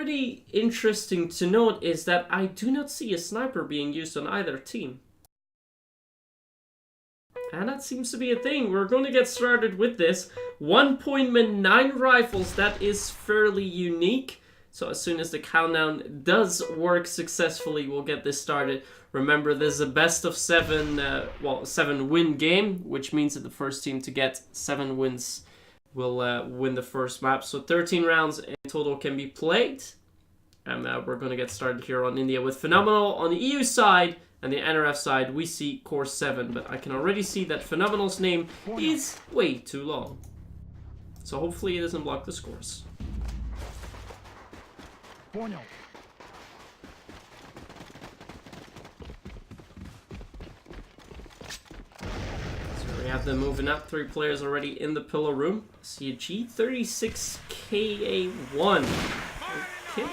pretty interesting to note is that I do not see a sniper being used on either team. And that seems to be a thing. We're going to get started with this. 1.9 rifles, that is fairly unique. So as soon as the countdown does work successfully, we'll get this started. Remember, this is a best of 7, 7-win game, which means that the first team to get 7 wins will win the first map. So 13 rounds in total can be played. And we're going to get started here on India with Phenomenal on the EU side. And the NRF side, we see Core7, but I can already see that Phenomenal's name is way too long. So hopefully it doesn't block the scores. So we have them moving up, 3 players already in the pillar room. See a G36KA1. Okay.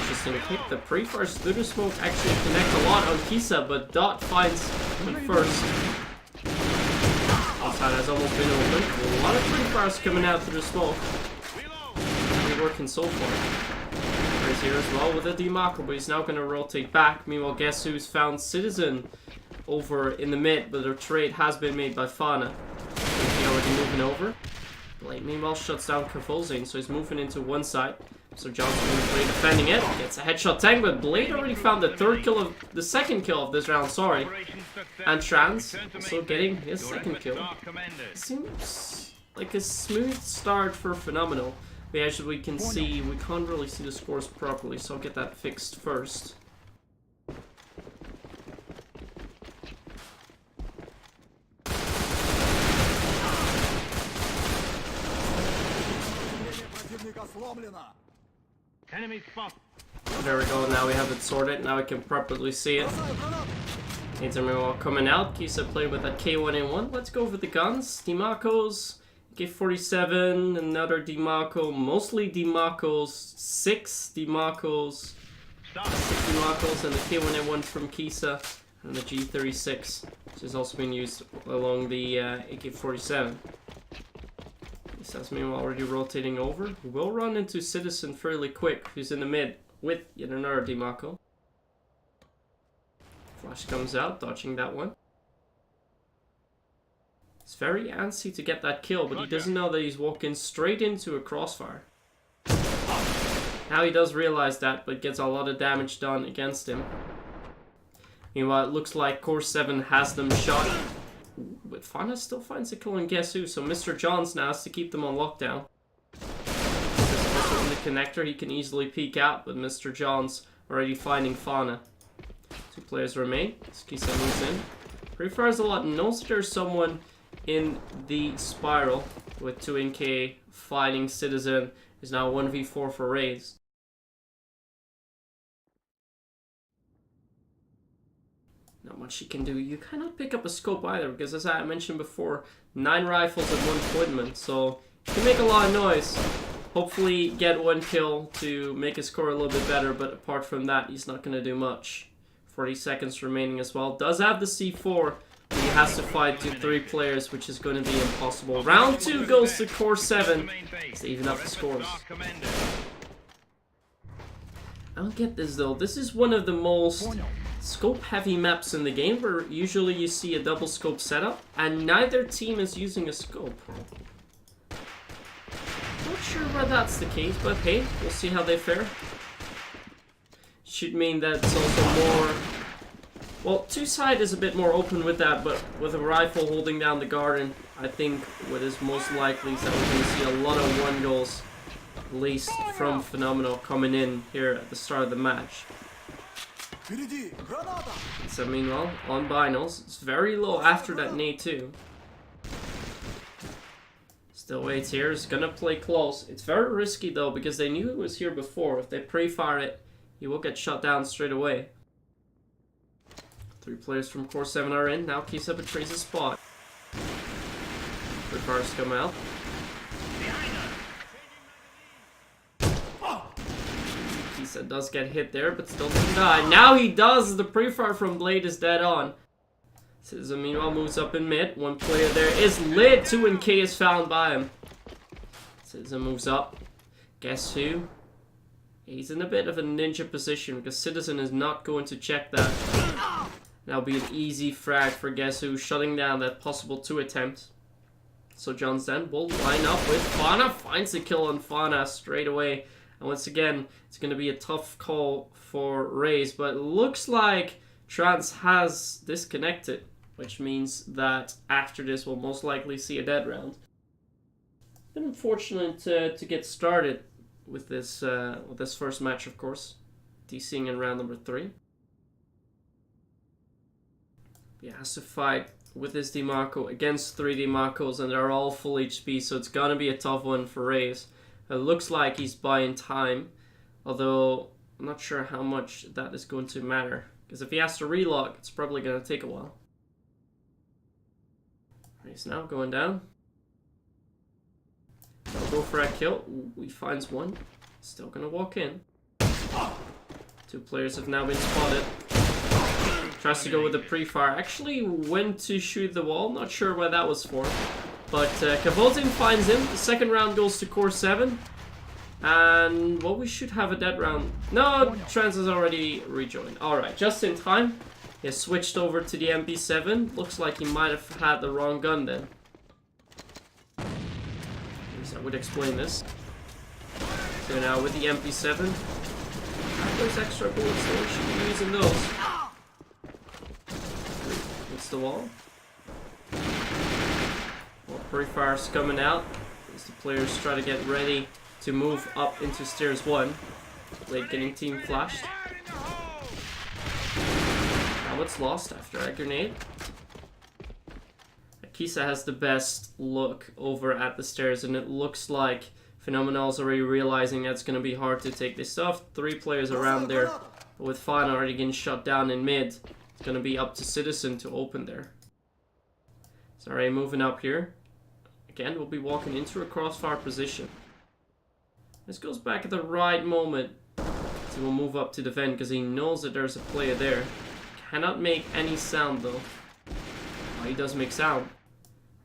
Interesting pick. The pre-fire through the smoke actually connect a lot on Kisa, but Dot finds him first. Outside has almost been open. A lot of pre-fires coming out through the smoke. Really working so far. There's here as well with a Demarco, but he's now going to rotate back. Meanwhile, guess who's found Citizen over in the mid, but a trade has been made by Fana. He's already moving over. Blade meanwhile shuts down Carfozane, so he's moving into one side. So Johnson going to play defending it. Gets a headshot tank, but Blade already found the second kill of this round, sorry. And Trans also getting his second kill. Seems like a smooth start for Phenomenal. But as we can see, we can't really see the scores properly, so I'll get that fixed first. There we go, now we have it sorted, now we can properly see it. Needs a meanwhile coming out. Kisa played with that K1A1. Let's go over the guns. Demarcos, K47, another Demarco, mostly Demarcos, 6 Demarcos, and the K1A1 from Kisa, and the G36, which has also been used along the AK-47. Kisa's meanwhile already rotating over. We will run into Citizen fairly quick, who's in the mid with yet another Demarco. Flash comes out, dodging that one. It's very antsy to get that kill, but he doesn't know that he's walking straight into a crossfire. Now he does realize that, but gets a lot of damage done against him. Meanwhile, it looks like Core7 has them shot. But Fana still finds a kill on Guess Who, so Mr. Johns now has to keep them on lockdown. Also on the connector, he can easily peek out, but Mr. Johns already finding Fana. 2 players remain. Kisa moves in. Pre-fires a lot. Knows there's someone in the spiral with 2NK fighting Citizen. Is now 1v4 for Raze. Not much he can do. You cannot pick up a scope either, because as I mentioned before, 9 rifles at 1 appointment, so he can make a lot of noise. Hopefully get 1 kill to make his score a little bit better, but apart from that, he's not going to do much. 40 seconds remaining as well. Does have the C4, but he has to fight 3 players, which is going to be impossible. Round 2 goes to Core7 to even up the scores. I don't get this though. This is one of the most scope heavy maps in the game, where usually you see a double scope setup and neither team is using a scope. Not sure why that's the case, but hey, we'll see how they fare. Should mean that it's also more, well, 2 side is a bit more open with that, but with a rifle holding down the garden, I think what is most likely is that we're going to see a lot of 1 goals, at least from Phenomenal, coming in here at the start of the match. So meanwhile, on binos, it's very low after that nade too. Still waits here, is gonna play close. It's very risky though, because they knew it was here before. If they pre-fire it, he will get shot down straight away. 3 players from Core7 are in, now Kisa betrays his spot. 3 fires come out. Kisa does get hit there, but still doesn't die. Now he does! The pre-fire from Blade is dead on. Citizen meanwhile moves up in mid. 1 player there is lit. 2NK is found by him. Citizen moves up. Guess who? He's in a bit of a ninja position because Citizen is not going to check that. That'll be an easy frag for Guess Who, shutting down that possible 2 attempt. So John Zen will line up with Fauna, finds the kill on Fauna straight away. And once again, it's going to be a tough call for Raze, but it looks like Trans has disconnected, which means that after this we'll most likely see a dead round. Been unfortunate to get started with this first match, of course. DCing in round number 3. He has to fight with his DeMarco against 3 DeMarcos, and they're all full HP, so it's gonna be a tough one for Raze. It looks like he's buying time, although I'm not sure how much that is going to matter, because if he has to relock, it's probably gonna take a while. He's now going down. I'll go for a kill. Ooh, he finds one. Still gonna walk in. 2 players have now been spotted. Tries to go with the pre-fire. Actually went to shoot the wall. Not sure what that was for. But Kavotin finds him. The second round goes to Core7. And, well, we should have a dead round. No, Trans has already rejoined. Alright, just in time. He has switched over to the MP7. Looks like he might have had the wrong gun then. At least I would explain this. So now with the MP7. Those extra bullets, so we should be using those. The wall. Well, pre-fire's coming out as the players try to get ready to move up into stairs 1. Blade getting team flashed. Now it's lost after a grenade. Akisa has the best look over at the stairs, and it looks like Phenomenal's already realizing that it's going to be hard to take this off. 3 players around there, but with Fana already getting shot down in mid, it's going to be up to Citizen to open there. So already moving up here. Again, we'll be walking into a crossfire position. This goes back at the right moment. So we'll move up to the vent because he knows that there's a player there. Cannot make any sound though. Oh, he does make sound.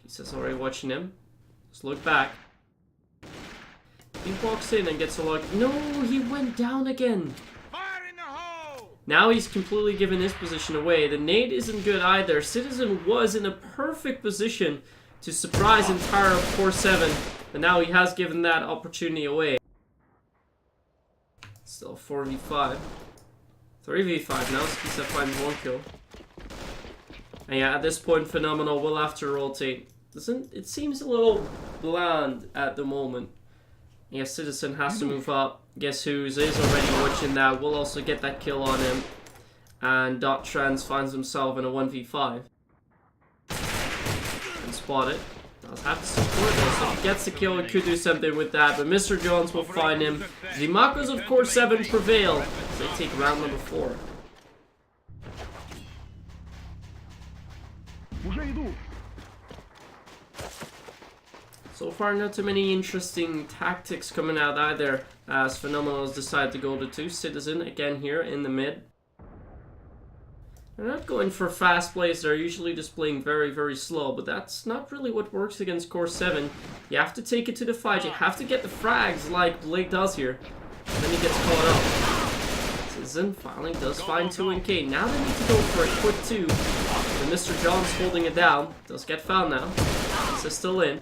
Kisa's already watching him. Just look back. He walks in and gets a look. No, he went down again. Now he's completely given his position away. The nade isn't good either. Citizen was in a perfect position to surprise entire Core7, but now he has given that opportunity away. Still 4v5. 3v5 now. Skisa finds 1 kill. And yeah, at this point, Phenomenal will have to rotate. It seems a little bland at the moment. Yeah, Citizen has to move up. Guess Who's is already watching that. We'll also get that kill on him. And .Trans finds himself in a 1v5. And spotted. Does have to support this. If he gets the kill, he could do something with that. But Mr. Jones will find him. The Makos of Core7 prevail. They take round number 4. So far, not too many interesting tactics coming out either, as Phenomenal has decided to go to 2. Citizen again here in the mid. They're not going for fast plays, they're usually just playing very, very slow, but that's not really what works against Core7. You have to take it to the fight, you have to get the frags like Blake does here. And then he gets caught up. Citizen finally does find 2 and K. Now they need to go for a quick 2. And Mr. John's holding it down. Does get found now. This is still in.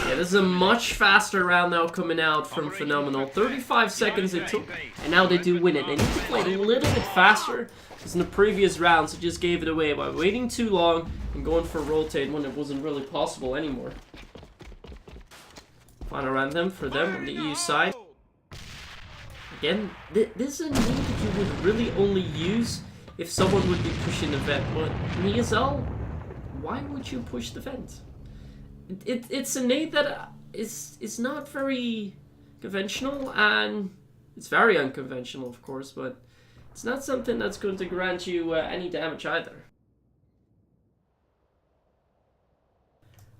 Yeah, this is a much faster round now coming out from Phenomenal. 35 seconds it took, and now they do win it. They need to play a little bit faster, because in the previous rounds it just gave it away by waiting too long and going for rotate when it wasn't really possible anymore. Final random for them on the EU side. Again, this is a nade that you would really only use if someone would be pushing the vent. But in ESL, why would you push the vent? It's a nade that is not very conventional, and it's very unconventional, of course, but it's not something that's going to grant you any damage either.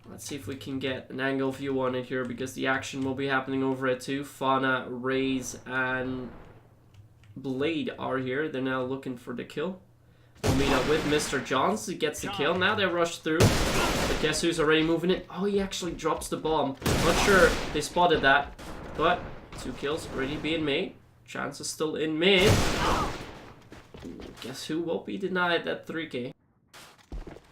Let's see if we can get an angle view on it here, because the action will be happening over at 2. Fauna, Raze, and Blade are here. They're now looking for the kill. We'll meet up with Mr. Johns. He gets the kill. Now they rush through. But guess who's already moving in? Oh, he actually drops the bomb. Not sure they spotted that, but 2 kills already being made. Chance is still in mid. Guess who won't be denied that 3k?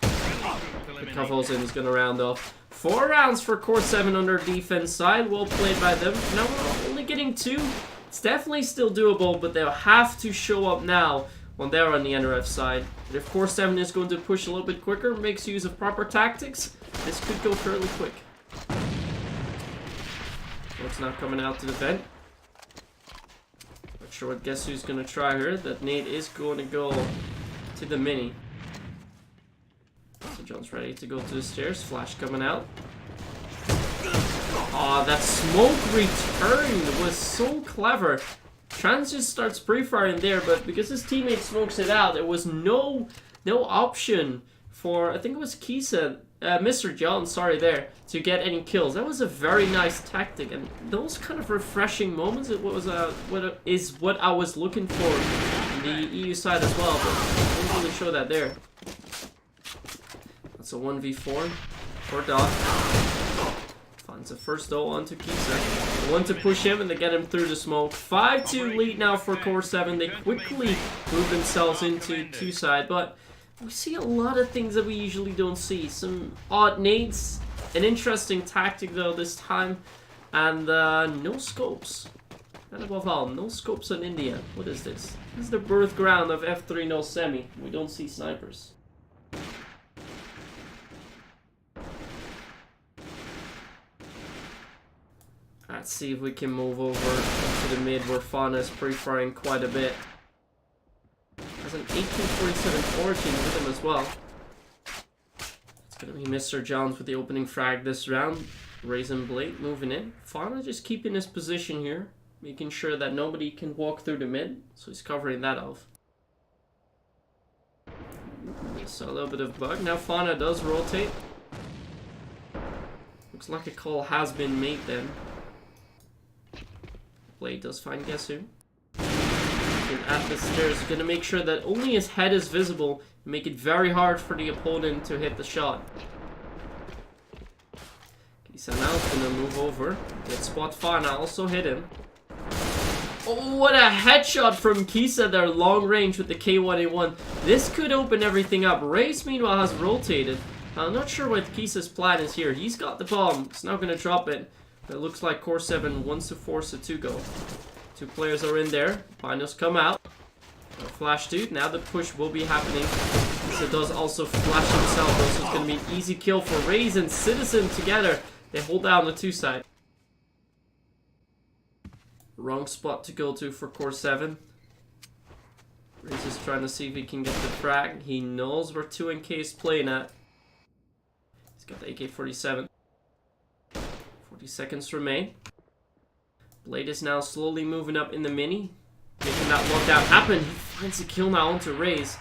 Kavozin is going to round off. 4 rounds for Core7 on their defense side. Well played by them. Now we're only getting 2. It's definitely still doable, but they'll have to show up now when they're on the NRF side. But if Core7 is going to push a little bit quicker, makes use of proper tactics, this could go fairly quick. It's not coming out to defend. Not sure what guess who's going to try here. That nade is going to go to the mini. So John's ready to go to the stairs. Flash coming out. Aw, that smoke return was so clever. Trans just starts pre-firing there, but because his teammate smokes it out, there was no option for, I think it was Kisa, Mr. John, sorry there, to get any kills. That was a very nice tactic, and those kind of refreshing moments, it was what I was looking for in the EU side as well, but I didn't really show that there. That's a 1v4 for Doc. Finds a first ult onto Kisa. They want to push him and they get him through the smoke. 5-2 lead now for Core7. They quickly move themselves into 2 side, but we see a lot of things that we usually don't see. Some odd nades, an interesting tactic though this time, and no scopes. And above all, no scopes on India. What is this? This is the birth ground of F3 no semi. We don't see snipers. Let's see if we can move over to the mid where Fauna is pre-firing quite a bit. Has an 1847 origin with him as well. It's gonna be Mr. Johns with the opening frag this round. Raisin Blade moving in. Fauna just keeping his position here, making sure that nobody can walk through the mid, so he's covering that off. So a little bit of bug. Now Fauna does rotate. Looks like a call has been made then. Blade does find guess who. At the stairs, gonna make sure that only his head is visible and make it very hard for the opponent to hit the shot. Kisa now is gonna move over. Get spot Fauna, also hit him. Oh, what a headshot from Kisa there, long range with the K1A1. This could open everything up. Race meanwhile has rotated. I'm not sure what Kisa's plan is here. He's got the bomb. He's not gonna drop it. But it looks like Core7 wants to force it to go. 2 players are in there. Binos come out. Flash dude. Now the push will be happening. So does also flash himself. Though, so it's going to be an easy kill for Raze and Citizen together. They hold down the 2 side. Wrong spot to go to for Core7. Raze is trying to see if he can get the frag. He knows where 2NK is playing at. He's got the AK-47. 40 seconds remain. Blade is now slowly moving up in the mini, making that lockdown happen. He finds a kill now onto Raze,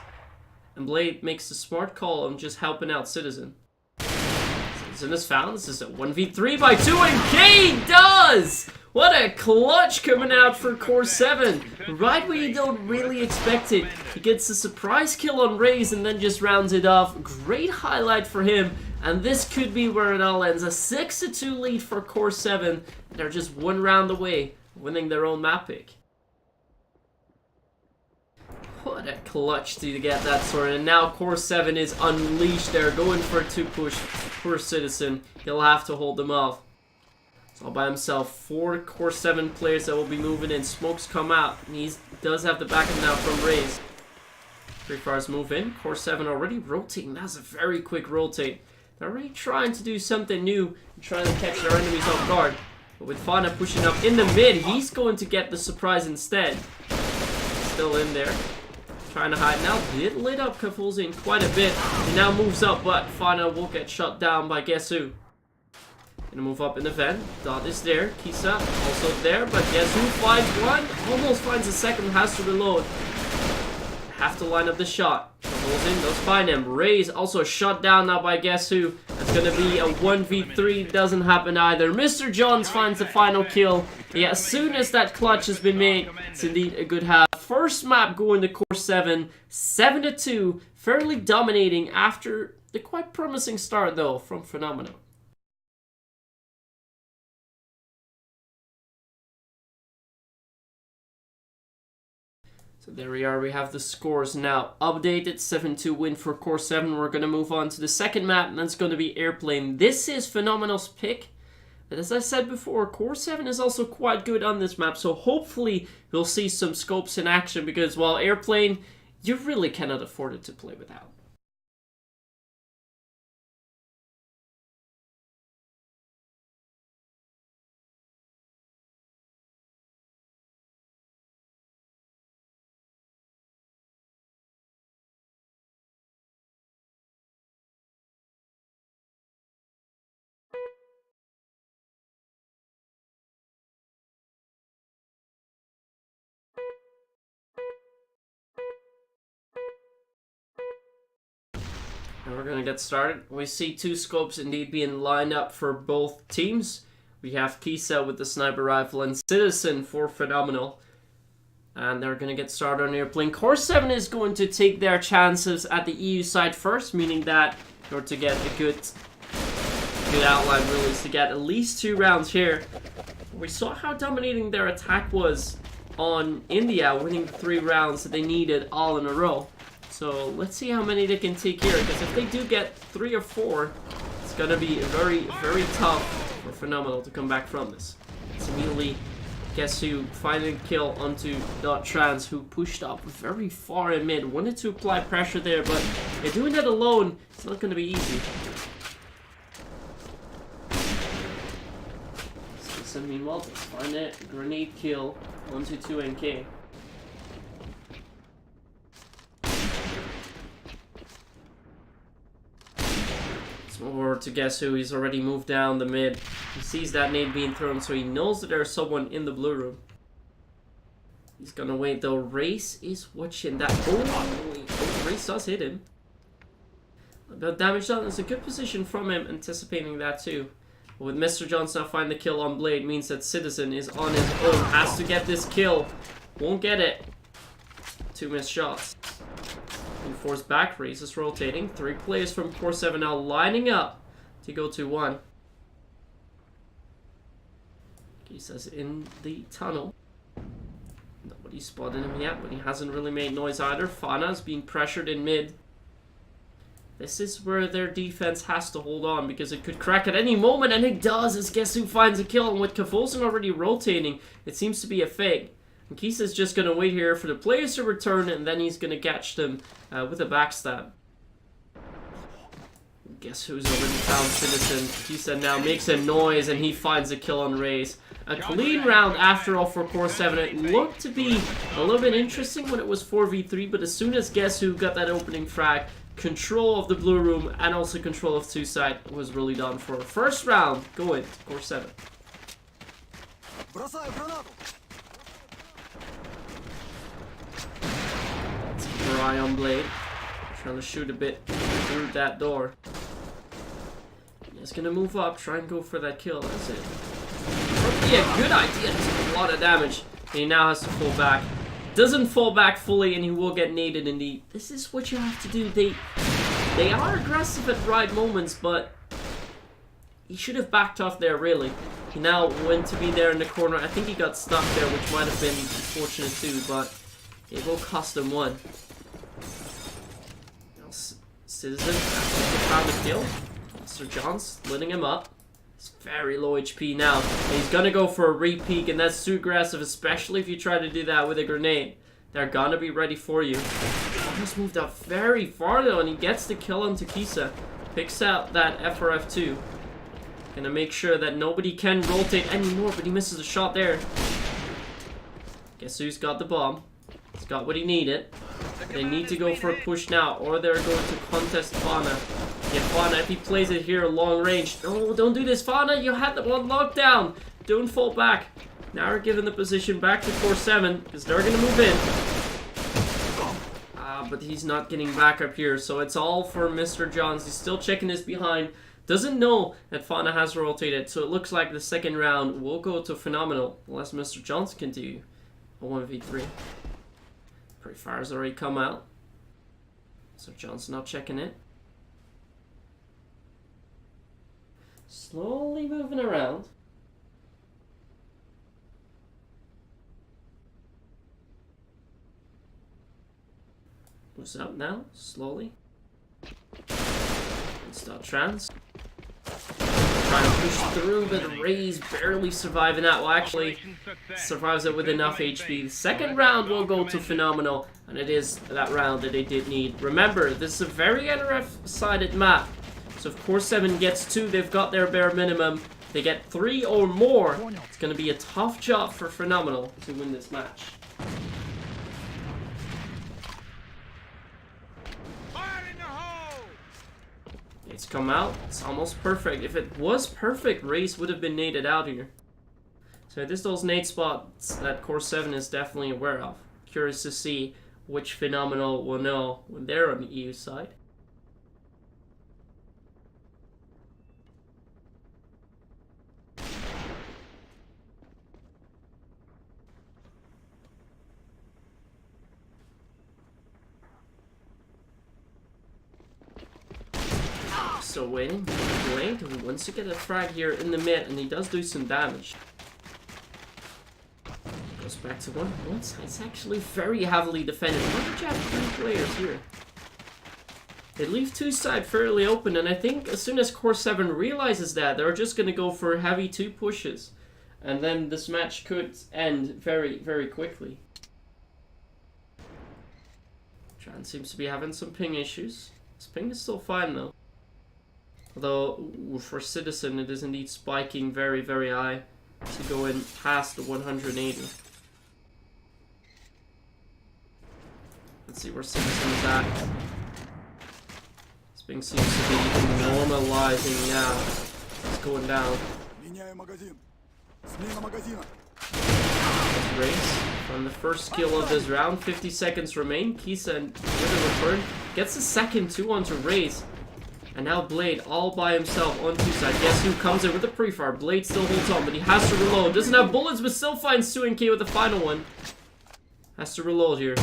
and Blade makes the smart call on just helping out Citizen. Citizen is found. This is a 1v3 by 2, and K does! What a clutch coming out for Core7. Right where you don't really expect it. He gets a surprise kill on Raze and then just rounds it off. Great highlight for him. And this could be where it all ends. A 6-2 lead for Core7. They're just 1 round away, winning their own map pick. What a clutch to get that sorted. And now Core7 is unleashed. They're going for a 2 push for Citizen. He'll have to hold them off. It's all by himself. 4 Core7 players that will be moving in. Smokes come out. And he does have the backup now from Raze. Free fires move in. Core7 already rotating. That's a very quick rotate. They're already trying to do something new and trying to catch their enemies off guard. But with Fauna pushing up in the mid, he's going to get the surprise instead. Still in there. Trying to hide now. Did lit up Kafulzin quite a bit. He now moves up, but Fauna will get shot down by guess who? Gonna move up in the vent. Dot is there. Kisa also there, but guess who finds one? Almost finds a second, has to reload. Have to line up the shot. Kafulzin does find him. Raze also shot down now by guess who? That's gonna be a 1v3. Doesn't happen either. Mr. Johns finds the final kill. Yeah, as soon as that clutch has been made, it's indeed a good half. First map going to Core7, 7-2. Fairly dominating after the quite promising start though from Phenomena. So there we are, we have the scores now updated. 7-2 win for Core7. We're going to move on to the second map, and that's going to be Airplane. This is Phenomenal's pick. But as I said before, Core7 is also quite good on this map, so hopefully we'll see some scopes in action, because while Airplane, you really cannot afford it to play without. And we're gonna get started. We see two scopes indeed being lined up for both teams. We have Kisa with the sniper rifle and Citizen for Phenomenal. And they're gonna get started on Airplane. Core7 is going to take their chances at the EU side first, meaning that in order to get a good outline really is to get at least 2 rounds here. We saw how dominating their attack was on India, winning the 3 rounds that they needed all in a row. So let's see how many they can take here, because if they do get 3 or 4, it's gonna be very, very tough for Phenomenal to come back from this. It's immediately Guess Who finding a kill onto .trans, who pushed up very far in mid. Wanted to apply pressure there, but doing that alone, it's not gonna be easy. So meanwhile, let's find a grenade kill onto 2NK. Or to Guess Who, he's already moved down the mid. He sees that nade being thrown, so he knows that there's someone in the blue room. He's gonna wait though. Race is watching that. Oh, Race does hit him. But damage done is a good position from him, anticipating that too. But with Mr. Johnson now finding the kill on Blade, means that Citizen is on his own. Has to get this kill. Won't get it. 2 missed shots. Force back, Race is rotating. 3 players from Core7 now lining up to go to 1. Kisa's in the tunnel. Nobody's spotted him yet, but he hasn't really made noise either. Fana's being pressured in mid. This is where their defense has to hold on, because it could crack at any moment, and it does, as Guess Who finds a kill. And with Kavolson already rotating, it seems to be a fake. And Kisa's just going to wait here for the players to return, and then he's going to catch them with a backstab. Guess Who's already found Citizen. Kisa now makes a noise, and he finds a kill on Raze. A clean round after all for Core7. It looked to be a little bit interesting when it was 4v3, but as soon as Guess Who got that opening frag, control of the blue room and also control of 2 side was really done for. First round going to Core7. Keep your eye on Blade. Trying to shoot a bit through that door. He's gonna move up, try and go for that kill. That's it. Probably a good idea. Took a lot of damage. And he now has to fall back. Doesn't fall back fully, and he will get naded indeed. This is what you have to do. They are aggressive at right moments, but he should have backed off there, really. He now went to be there in the corner. I think he got stuck there, which might have been unfortunate too, but it will cost him 1. Now, Citizen found a kill. Mr. John's splitting him up. He's very low HP now. And he's gonna go for a re-peek, and that's too aggressive, especially if you try to do that with a grenade. They're gonna be ready for you. Almost moved up very far though, and he gets the kill on Kisa. Picks out that FRF2. Gonna make sure that nobody can rotate anymore, but he misses a shot there. Guess Who's got the bomb. He's got what he needed. They need to go for a push now, or they're going to contest Fana. Yeah, Fana, if he plays it here long range. No, don't do this, Fana. You had the one lockdown. Don't fall back. Now we're giving the position back to Core7, because they're going to move in. But he's not getting back up here, so it's all for Mr. Johns. He's still checking his behind. Doesn't know that Fana has rotated, so it looks like the second round will go to Phenomenal, unless Mr. Johns can do a 1v3. Pretty far has already come out. So John's not checking it. Slowly moving around. Moves up now, slowly. Start trans. Trying to push through, but Ray's barely surviving that. Well, actually, survives it with enough HP. The second round will go to Phenomenal, and it is that round that they did need. Remember, this is a very NRF-sided map. So if Core7 gets 2, they've got their bare minimum. They get 3 or more, it's going to be a tough job for Phenomenal to win this match. It's come out. It's almost perfect. If it was perfect, Race would have been naded out here. So this those nade spots that Core7 is definitely aware of. Curious to see which Phenomenal will know when they're on the EU side. Still waiting. Blade, who wants to get a frag here in the mid, and he does do some damage. Goes back to one side. It's actually very heavily defended. Why did you have 3 players here? They leave 2 side fairly open, and I think as soon as Core7 realizes that, they're just going to go for heavy 2 pushes. And then this match could end very, very quickly. Tran seems to be having some ping issues. His ping is still fine though. Although, for Citizen, it is indeed spiking very, very high to go in past the 180. Let's see where Citizen is at. This thing seems to be normalizing now. It's going down. Race from the first kill of this round. 50 seconds remain. Kisa and with a return gets the second 2 onto Race. And now Blade all by himself on 2 side. Guess who comes in with the pre-fire? Blade still holds on, but he has to reload. Doesn't have bullets, but still finds 2NK with the final one. Has to reload here.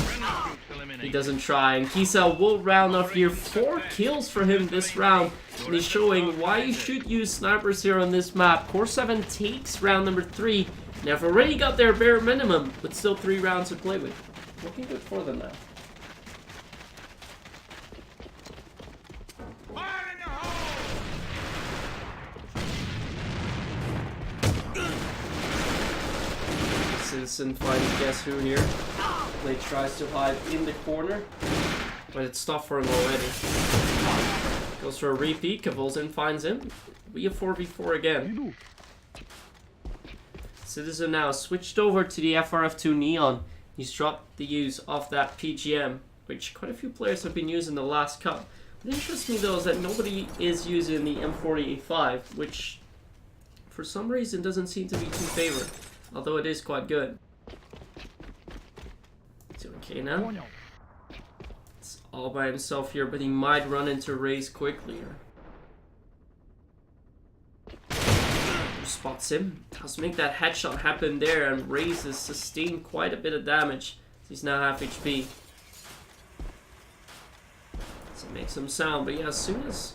He doesn't try. And Kisa will round off here. 4 kills for him this round. And he's showing why you should use snipers here on this map. Core7 takes round number 3. They've already got their bare minimum, but still 3 rounds to play with. Looking good for them now. Citizen finds guess who here. Blade tries to hide in the corner, but it's tough for him already. Goes for a repeat. Cavolzin finds him. We have 4v4 again. Citizen now switched over to the FRF2 Neon. He's dropped the use of that PGM, which quite a few players have been using the last cup. What interests me though is that nobody is using the M40A5, which for some reason doesn't seem to be too favored. Although it is quite good. It's okay now. It's all by himself here, but he might run into Raze quickly here. Spots him. Does make that headshot happen there, and Raze has sustained quite a bit of damage. He's now half HP. So it makes some sound, but yeah, as soon as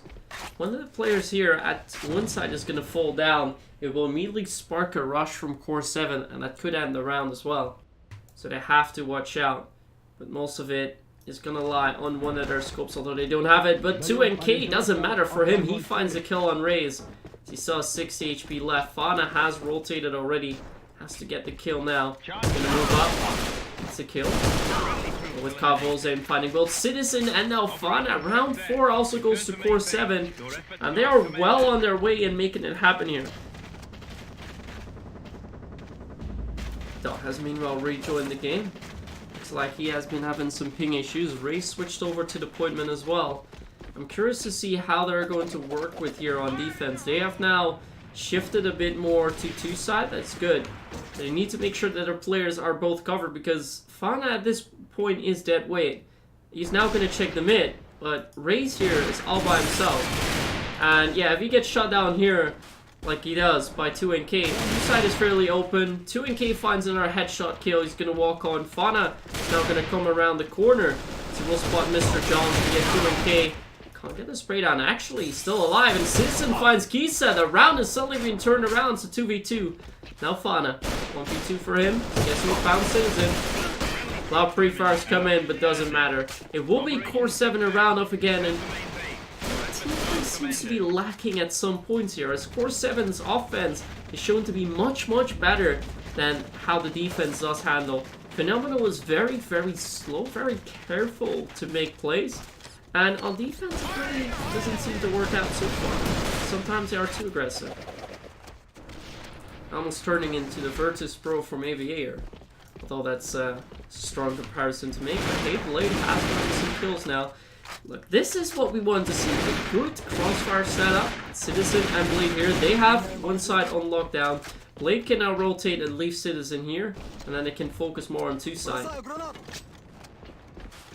one of the players here at one side is going to fall down, it will immediately spark a rush from Core7, and that could end the round as well. So they have to watch out. But most of it is going to lie on one of their scopes, although they don't have it. But 2NK doesn't matter for him. He finds a kill on Raze. He saw 60 HP left. Fauna has rotated already. Has to get the kill now. Gonna move up. It's a kill. With Cavolzin finding both Citizen and now Fauna. Round 4 also goes to Core7. And they are well on their way in making it happen here. Dot has meanwhile rejoined the game. Looks like he has been having some ping issues. Ray switched over to deployment as well. I'm curious to see how they're going to work with here on defense. They have now shifted a bit more to 2 side. That's good. They need to make sure that their players are both covered because Fauna at this point is dead weight. He's now going to check the mid, but Ray's here is all by himself. And yeah, if he gets shot down here, like he does by 2NK. 2 side is fairly open. 2NK finds another headshot kill. He's going to walk on. Fauna is now going to come around the corner. So we'll spot Mr. John to get 2NK. Can't get the spray down. Actually, he's still alive. And Citizen finds Kisa. The round is suddenly being turned around to 2v2. Now Fauna. 1v2 for him. Guess who found Citizen? A lot of pre-fires come in, but doesn't matter. It will be Core7 around up again, and teamplay seems to be lacking at some points here, as Core7's offense is shown to be much better than how the defense does handle. Phenomenal was very slow, very careful to make plays, and on defense it really doesn't seem to work out so far. Sometimes they are too aggressive. Almost turning into the Virtus Pro from AVA here. Although that's a strong comparison to make. But hey, Blade has gotten some kills now. Look, this is what we want to see. A good crossfire setup. Citizen and Blade here. They have one side on lockdown. Blade can now rotate and leave Citizen here. And then they can focus more on two sides.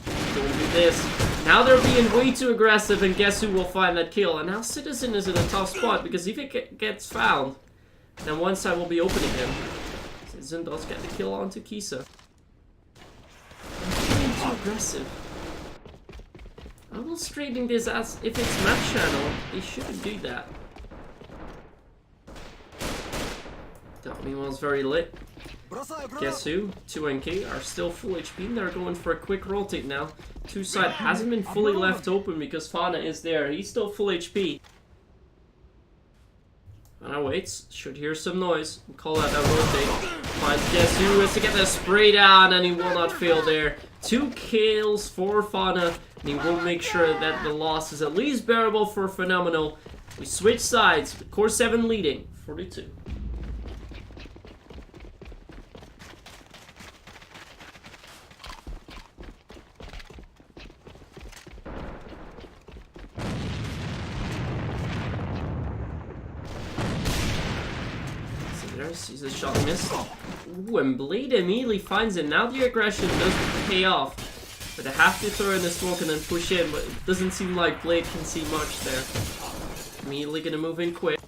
Don't do this. Now they're being way too aggressive, and guess who will find that kill? And now Citizen is in a tough spot, because if it gets found, then one side will be open again. Citizen does get the kill onto Kisa. I'm being too aggressive. I will straighten this as if it's match channel. They shouldn't do that. Meanwhile, it's very lit. Guess who? 2NK are still full HP, and they're going for a quick rotate now. Two side hasn't been fully left open because Fauna is there. He's still full HP. Fauna waits. Should hear some noise. Call out that rotate. Finds guess who is to get the spray down, and he will not fail there. 2 kills for Fauna, and he will make sure that the loss is at least bearable for Phenomenal. We switch sides. Core7 leading 42. Sees the shot miss. Ooh, and Blade immediately finds it. Now the aggression does pay off. But they have to throw in the smoke and then push in, but it doesn't seem like Blade can see much there. Immediately gonna move in quick.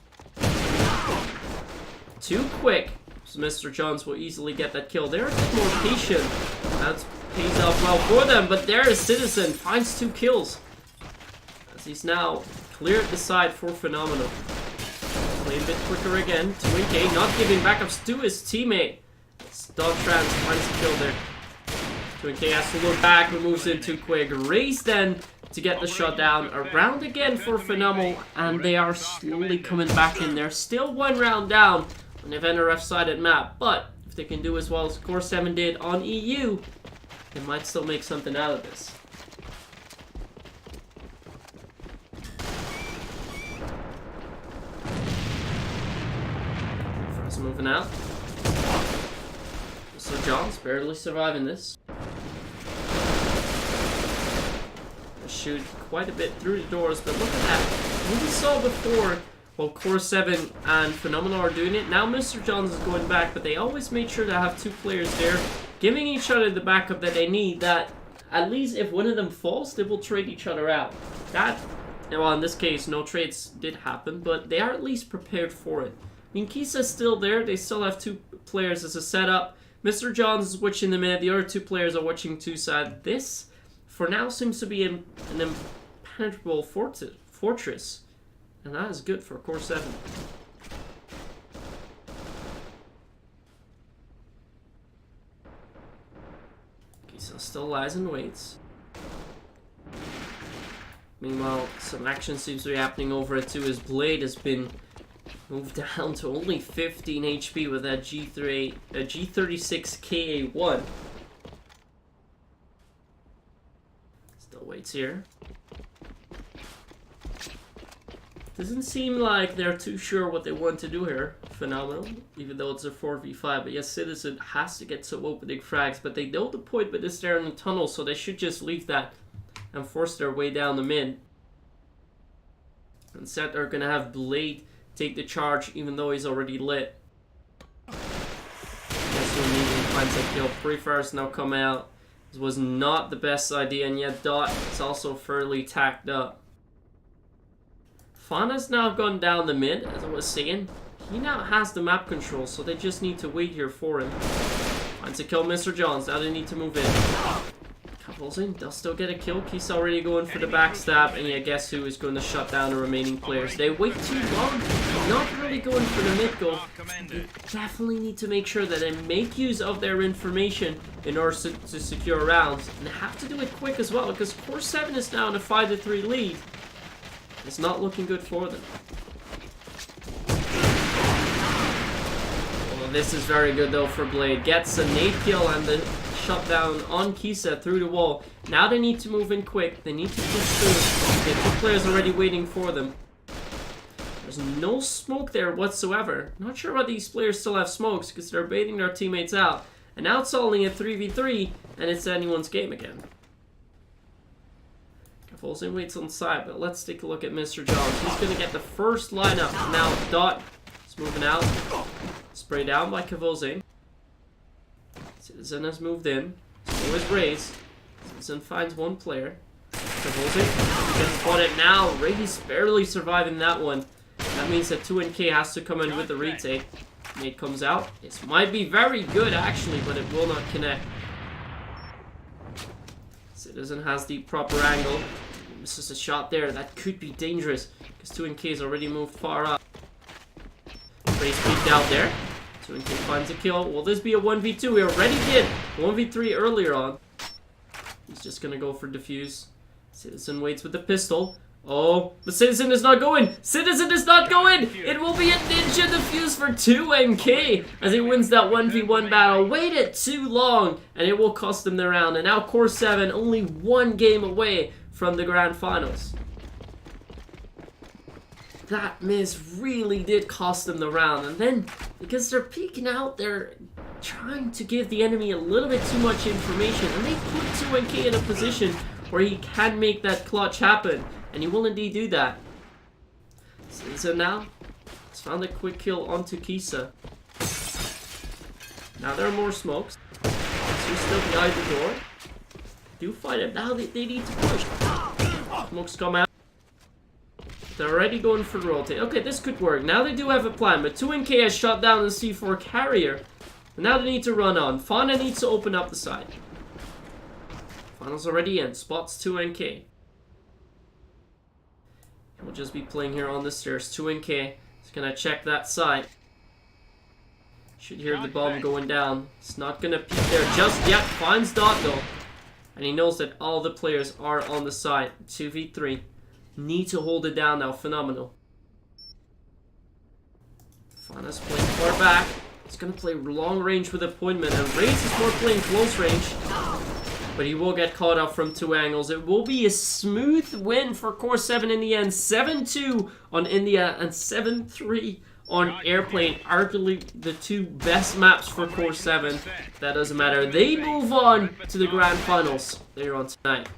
Too quick. So Mr. Johns will easily get that kill. They're a bit more patient. That pays off well for them, but there is Citizen. Finds 2 kills. As he's now cleared the side for Phenomenal. A bit quicker again. 2NK not giving backups to his teammate. Dog Trans finds a kill there. 2NK has to look back, but moves in too quick. Race then to get the shot down. Around again for Phenomenal, and they are slowly coming back in there. Still 1 round down on the NRF-sided map, but if they can do as well as Core7 did on EU, they might still make something out of this. Moving out. So John's barely surviving this. Shoot quite a bit through the doors, but look at that. What we saw before, while Core7 and Phenomenal are doing it, now Mr. Johns is going back, but they always made sure to have 2 players there, giving each other the backup that they need, that at least if one of them falls, they will trade each other out. That, well, in this case, no trades did happen, but they are at least prepared for it. I mean, Kisa's still there. They still have 2 players as a setup. Mr. Johns is watching the mid. The other 2 players are watching 2 side. This, for now, seems to be an impenetrable fortress. And that is good for Core7. Kisa still lies and waits. Meanwhile, some action seems to be happening over at 2. His Blade has been moved down to only 15 HP with that G36 KA1. Still waits here. Doesn't seem like they're too sure what they want to do here. Phenomenal, even though it's a 4v5. But yes, Citizen has to get some opening frags, but they know the point with this there in the tunnel, so they should just leave that and force their way down the mid. Instead, they're gonna have Blade take the charge, even though he's already lit. Guess who immediately finds a kill. Pre-fires now come out. This was not the best idea, and yet Dot is also fairly tacked up. Fauna's now gone down the mid, as I was saying. He now has the map control, so they just need to wait here for him. Finds a kill, Mr. Johns. Now they need to move in. Couples in, does still get a kill. He's already going for the backstab, and yeah, guess who is going to shut down the remaining players? They wait too long. not really going for the mid goal. They definitely need to make sure that they make use of their information in order to secure rounds. And they have to do it quick as well, because Core7 is now in a 5-3 lead. It's not looking good for them. Well, this is very good though for Blade. Gets a nade kill and the shutdown on Kisa through the wall. Now they need to move in quick. They need to push through. They have 2 players already waiting for them. There's no smoke there whatsoever. Not sure why these players still have smokes, because they're baiting their teammates out. And now it's only a 3v3, and it's anyone's game again. Volzing waits on side, but let's take a look at Mr. Johns. He's going to get the first lineup. Now Dot is moving out. Sprayed down by Kavozing. Citizen has moved in. So is Raze. Citizen finds 1 player. Kavozing gets spotted now. Raze barely surviving that one. That means that 2NK has to come in with the retake. Nate comes out. This might be very good actually, but it will not connect. Citizen has the proper angle. Misses a shot there. That could be dangerous, because 2NK has already moved far up. Raze peeked out there. 2NK finds a kill. Will this be a 1v2? We already did 1v3 earlier on. He's just gonna go for defuse. Citizen waits with the pistol. Oh, but Citizen is not going! Citizen is not going! It will be a ninja defuse for 2NK as he wins that 1v1 battle. Waited too long, and it will cost them the round. And now Core7 only 1 game away from the grand finals. That miss really did cost them the round. And then, because they're peeking out, they're trying to give the enemy a little bit too much information. And they put 2NK in a position where he can make that clutch happen. And he will indeed do that. So now, he's found a quick kill onto Kisa. Now there are more smokes. He's still behind the door. Do fight it. Now they need to push. Smokes come out. They're already going for the rotate. Okay, this could work. Now they do have a plan, but 2NK has shot down the C4 carrier. And now they need to run on. Fauna needs to open up the side. Fauna's already in. Spots 2NK. We'll just be playing here on the stairs. 2NK is gonna check that side. Should hear the bomb going down. It's not gonna peek there just yet. Finds Dot though. And he knows that all the players are on the side. 2v3. Need to hold it down now. Phenomenal. Fana's playing far back. He's gonna play long range with appointment. And Raze is more playing close range. But he will get caught up from 2 angles. It will be a smooth win for Core7 in the end. 7-2 on India and 7-3 on Airplane. Arguably the 2 best maps for Core7. That doesn't matter. They move on to the grand finals later on tonight.